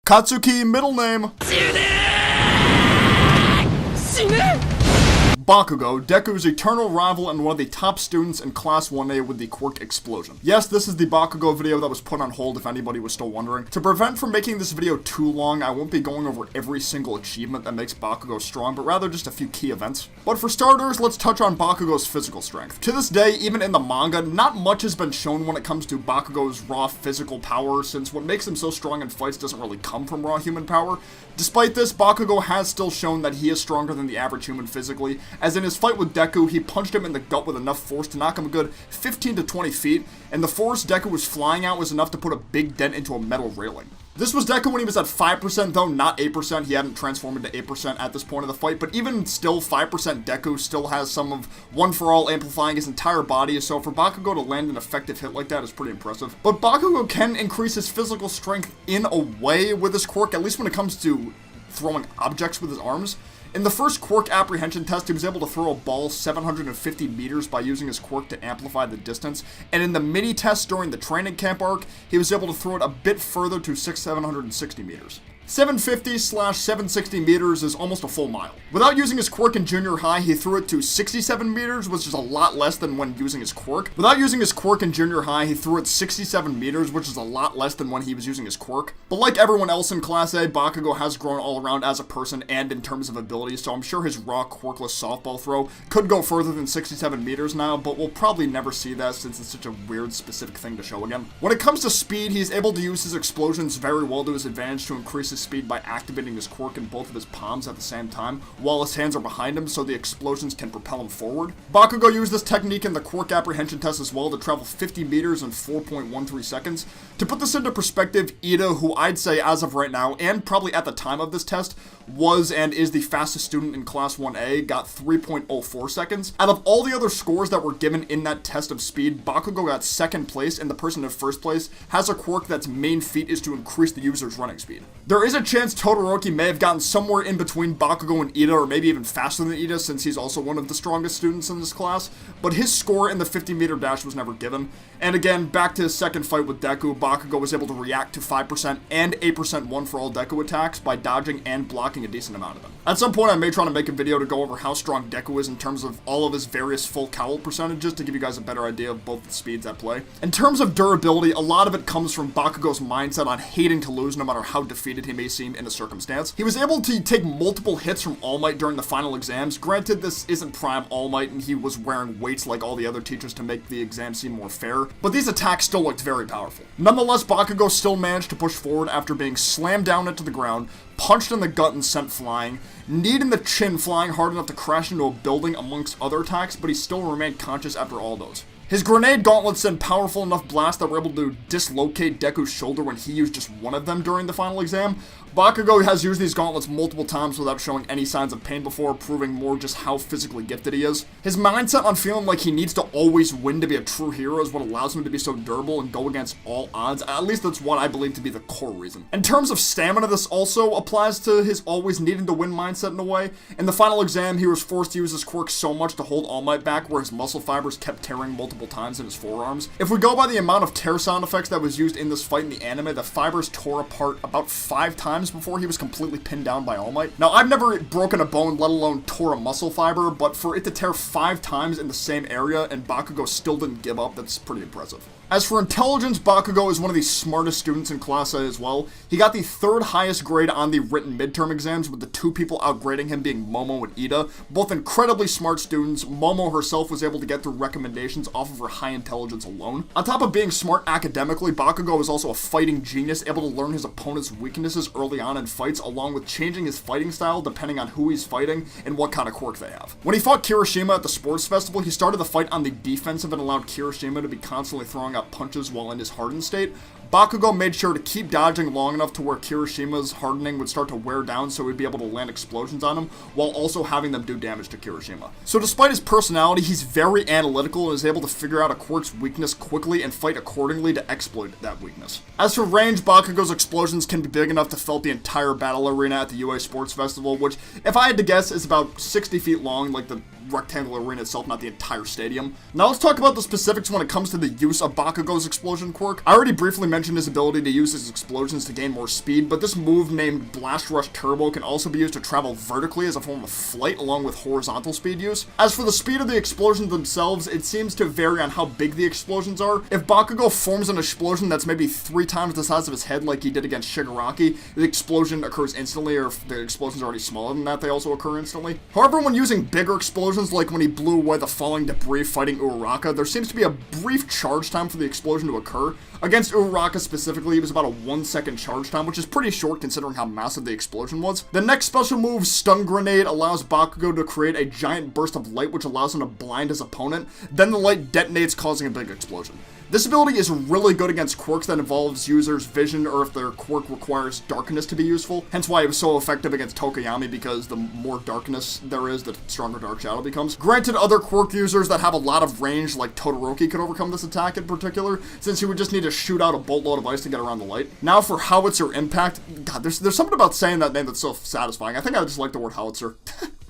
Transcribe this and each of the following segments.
Katsuki, middle name. Bakugo, Deku's eternal rival and one of the top students in Class 1A with the Quirk explosion. Yes, this is the Bakugo video that was put on hold if anybody was still wondering. To prevent from making this video too long, I won't be going over every single achievement that makes Bakugo strong, but rather just a few key events. But for starters, let's touch on Bakugo's physical strength. To this day, even in the manga, not much has been shown when it comes to Bakugo's raw physical power, since what makes him so strong in fights doesn't really come from raw human power. Despite this, Bakugo has still shown that he is stronger than the average human physically, as in his fight with Deku, he punched him in the gut with enough force to knock him a good 15 to 20 feet, and the force Deku was flying out was enough to put a big dent into a metal railing. This was Deku when he was at 5% though, not 8%. He hadn't transformed into 8% at this point of the fight, but even still, 5% Deku still has some of One For All amplifying his entire body, so for Bakugo to land an effective hit like that is pretty impressive. But Bakugo can increase his physical strength in a way with his quirk, at least when it comes to throwing objects with his arms. In the first quirk apprehension test, he was able to throw a ball 750 meters by using his quirk to amplify the distance, and in the mini test during the training camp arc, he was able to throw it a bit further to 760 meters. 750/760 meters is almost a full mile. Without using his quirk in junior high, he threw it to 67 meters, which is a lot less than when using his quirk. Without using his quirk in junior high, he threw it 67 meters, which is a lot less than when he was using his quirk. But like everyone else in Class A, Bakugo has grown all around as a person and in terms of ability, so I'm sure his raw quirkless softball throw could go further than 67 meters now, but we'll probably never see that since it's such a weird specific thing to show again. When it comes to speed, he's able to use his explosions very well to his advantage to increase his speed by activating his quirk in both of his palms at the same time, while his hands are behind him so the explosions can propel him forward. Bakugo used this technique in the quirk apprehension test as well to travel 50 meters in 4.13 seconds. To put this into perspective, Ida, who I'd say as of right now, and probably at the time of this test, was and is the fastest student in Class 1A, got 3.04 seconds. Out of all the other scores that were given in that test of speed, Bakugo got second place, and the person in first place has a quirk that's main feat is to increase the user's running speed. There is a chance Todoroki may have gotten somewhere in between Bakugo and Ida, or maybe even faster than Ida, since he's also one of the strongest students in this class, but his score in the 50-meter dash was never given. And again, back to his second fight with Deku, Bakugo was able to react to 5% and 8% One For All Deku attacks by dodging and blocking a decent amount of them. At some point, I may try to make a video to go over how strong Deku is in terms of all of his various full cowl percentages to give you guys a better idea of both the speeds at play. In terms of durability, a lot of it comes from Bakugo's mindset on hating to lose no matter how defeated he may seem in a circumstance. He was able to take multiple hits from All Might during the final exams. Granted, this isn't prime All Might and he was wearing weights like all the other teachers to make the exam seem more fair, but these attacks still looked very powerful. Nonetheless, Bakugo still managed to push forward after being slammed down into the ground, punched in the gut and sent flying, kneed in the chin flying hard enough to crash into a building amongst other attacks, but he still remained conscious after all those. His grenade gauntlets sent powerful enough blasts that were able to dislocate Deku's shoulder when he used just one of them during the final exam. Bakugo has used these gauntlets multiple times without showing any signs of pain before, proving more just how physically gifted he is. His mindset on feeling like he needs to always win to be a true hero is what allows him to be so durable and go against all odds. At least that's what I believe to be the core reason. In terms of stamina, this also applies to his always needing to win mindset in a way. In the final exam, he was forced to use his quirk so much to hold All Might back where his muscle fibers kept tearing multiple times in his forearms. If we go by the amount of tear sound effects that was used in this fight in the anime, the fibers tore apart about 5 times before he was completely pinned down by All Might. Now, I've never broken a bone, let alone tore a muscle fiber, but for it to tear 5 times in the same area and Bakugo still didn't give up, that's pretty impressive. As for intelligence, Bakugo is one of the smartest students in Class A as well. He got the 3rd highest grade on the written midterm exams, with the 2 people outgrading him being Momo and Ida. Both incredibly smart students. Momo herself was able to get through recommendations off of her high intelligence alone. On top of being smart academically, Bakugo is also a fighting genius, able to learn his opponent's weaknesses early on in fights, along with changing his fighting style depending on who he's fighting and what kind of quirk they have. When he fought Kirishima at the sports festival, he started the fight on the defensive and allowed Kirishima to be constantly throwing out punches while in his hardened state. Bakugo made sure to keep dodging long enough to where Kirishima's hardening would start to wear down so he'd be able to land explosions on him, while also having them do damage to Kirishima. So despite his personality, he's very analytical and is able to figure out a quirk's weakness quickly and fight accordingly to exploit that weakness. As for range, Bakugo's explosions can be big enough to fill the entire battle arena at the UA Sports Festival, which, if I had to guess, is about 60 feet long, like the rectangular arena itself, not the entire stadium. Now let's talk about the specifics when it comes to the use of Bakugo's explosion quirk. I already briefly mentioned mentioned his ability to use his explosions to gain more speed, but this move named Blast Rush Turbo can also be used to travel vertically as a form of flight along with horizontal speed use. As for the speed of the explosions themselves, it seems to vary on how big the explosions are. If Bakugo forms an explosion that's maybe 3 times the size of his head like he did against Shigaraki, the explosion occurs instantly, or if the explosion's already smaller than that, they also occur instantly. However, when using bigger explosions, like when he blew away the falling debris fighting Uraraka, there seems to be a brief charge time for the explosion to occur. Against Uraraka specifically, it was about a 1-second charge time, which is pretty short considering how massive the explosion was. The next special move, Stun Grenade, allows Bakugo to create a giant burst of light which allows him to blind his opponent. Then the light detonates, causing a big explosion. This ability is really good against quirks that involves users' vision or if their quirk requires darkness to be useful. Hence why it was so effective against Tokoyami, because the more darkness there is, the stronger Dark Shadow becomes. Granted, other quirk users that have a lot of range, like Todoroki, could overcome this attack in particular, since he would just need to shoot out a boatload of ice to get around the light. Now for Howitzer Impact, God, there's something about saying that name that's so satisfying. I think I just like the word Howitzer.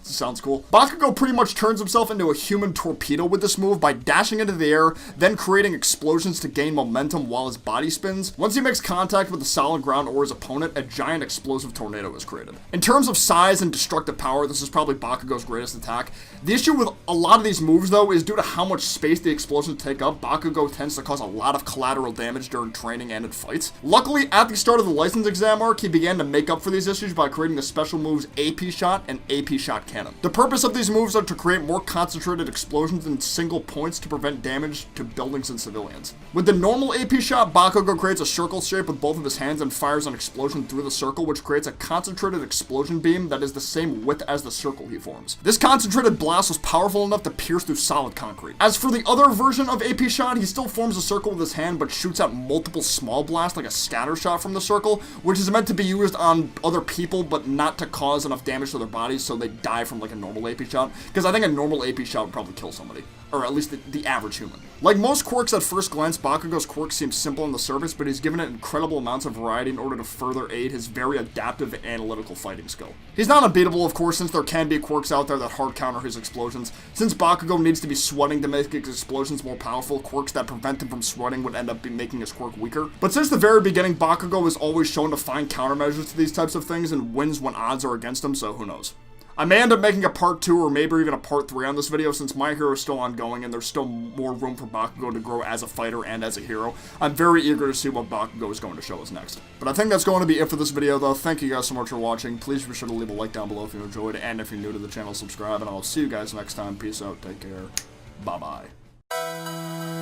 Sounds cool. Bakugo pretty much turns himself into a human torpedo with this move by dashing into the air, then creating explosions to gain momentum while his body spins. Once he makes contact with the solid ground or his opponent, a giant explosive tornado is created. In terms of size and destructive power, this is probably Bakugo's greatest attack. The issue with a lot of these moves, though, is due to how much space the explosions take up, Bakugo tends to cause a lot of collateral damage during training and in fights. Luckily, at the start of the license exam arc, he began to make up for these issues by creating the special moves AP Shot and AP Shot Cannon. The purpose of these moves are to create more concentrated explosions in single points to prevent damage to buildings and civilians. With the normal AP shot, Bakugo creates a circle shape with both of his hands and fires an explosion through the circle, which creates a concentrated explosion beam that is the same width as the circle he forms. This concentrated blast was powerful enough to pierce through solid concrete. As for the other version of AP shot, he still forms a circle with his hand but shoots out multiple small blasts like a scatter shot from the circle, which is meant to be used on other people but not to cause enough damage to their bodies so they die from like a normal AP shot, because I think a normal AP shot would probably kill somebody, or at least the average human. Like most quirks at first glance, Bakugo's quirk seems simple on the surface, but he's given it incredible amounts of variety in order to further aid his very adaptive and analytical fighting skill. He's not unbeatable, of course, since there can be quirks out there that hard counter his explosions. Since Bakugo needs to be sweating to make his explosions more powerful, quirks that prevent him from sweating would end up making his quirk weaker. But since the very beginning, Bakugo is always shown to find countermeasures to these types of things and wins when odds are against him, so who knows. I may end up making a part 2 or maybe even a part 3 on this video since My Hero is still ongoing and there's still more room for Bakugo to grow as a fighter and as a hero. I'm very eager to see what Bakugo is going to show us next. But I think that's going to be it for this video though. Thank you guys so much for watching. Please be sure to leave a like down below if you enjoyed, and if you're new to the channel, subscribe, and I'll see you guys next time. Peace out, take care, bye bye.